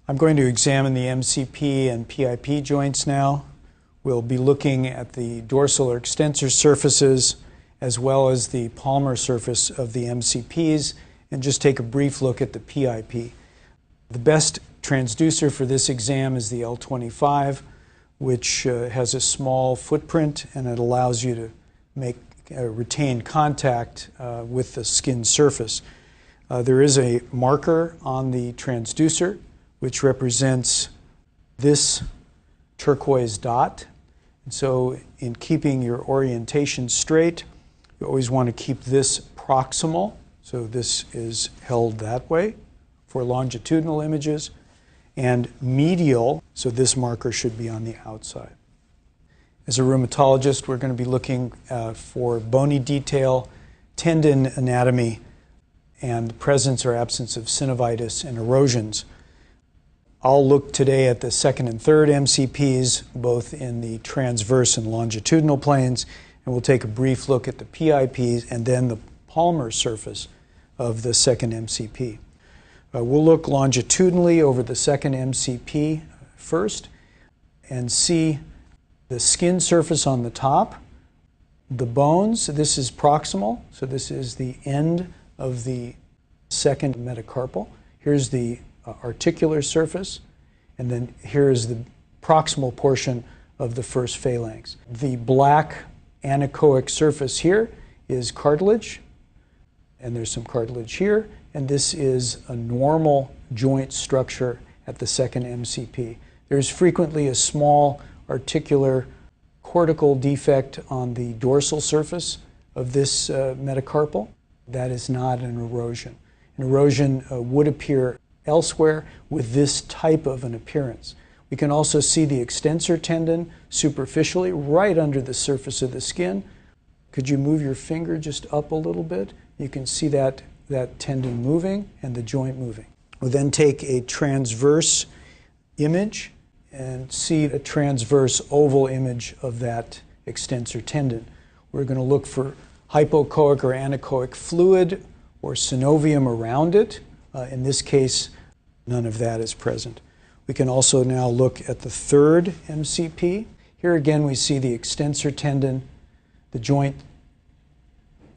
I'm going to examine the MCP and PIP joints now. We'll be looking at the dorsal or extensor surfaces as well as the palmar surface of the MCPs and just take a brief look at the PIP. The best transducer for this exam is the L25, which has a small footprint and it allows you to retain contact with the skin surface. There is a marker on the transducer which represents this turquoise dot. And so in keeping your orientation straight, you always want to keep this proximal. So this is held that way for longitudinal images. And medial, so this marker should be on the outside. As a rheumatologist, we're going to be looking for bony detail, tendon anatomy, and presence or absence of synovitis and erosions. I'll look today at the second and third MCPs, both in the transverse and longitudinal planes, and we'll take a brief look at the PIPs and then the palmar surface of the second MCP. We'll look longitudinally over the second MCP first and see the skin surface on the top, the bones. This is proximal, so this is the end of the second metacarpal. Here's the articular surface, and then here is the proximal portion of the first phalanx. The black anechoic surface here is cartilage, and there's some cartilage here, and this is a normal joint structure at the second MCP. There's frequently a small articular cortical defect on the dorsal surface of this metacarpal. That is not an erosion. An erosion would appear elsewhere with this type of an appearance. We can also see the extensor tendon superficially right under the surface of the skin. Could you move your finger just up a little bit? You can see that tendon moving and the joint moving. We'll then take a transverse image and see a transverse oval image of that extensor tendon. We're going to look for hypoechoic or anechoic fluid or synovium around it. In this case, none of that is present. We can also now look at the third MCP. Here again we see the extensor tendon, the joint,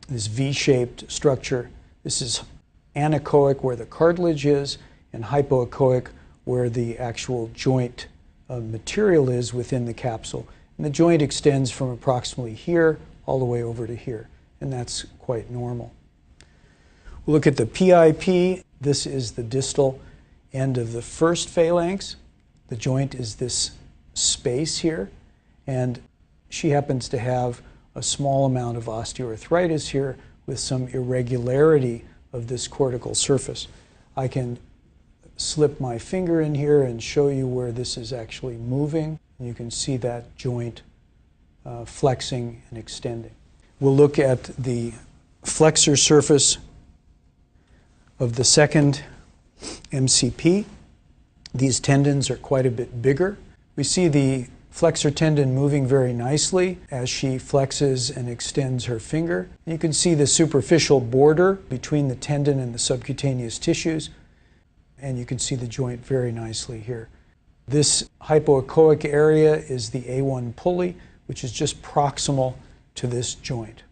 this V-shaped structure. This is anechoic where the cartilage is, and hypoechoic where the actual joint material is within the capsule. And the joint extends from approximately here all the way over to here, and that's quite normal. We'll look at the PIP. This is the distal end of the first phalanx. The joint is this space here, and she happens to have a small amount of osteoarthritis here with some irregularity of this cortical surface. I can slip my finger in here and show you where this is actually moving. You can see that joint flexing and extending. We'll look at the flexor surface of the second MCP. These tendons are quite a bit bigger. We see the flexor tendon moving very nicely as she flexes and extends her finger. You can see the superficial border between the tendon and the subcutaneous tissues, and you can see the joint very nicely here. This hypoechoic area is the A1 pulley, which is just proximal to this joint.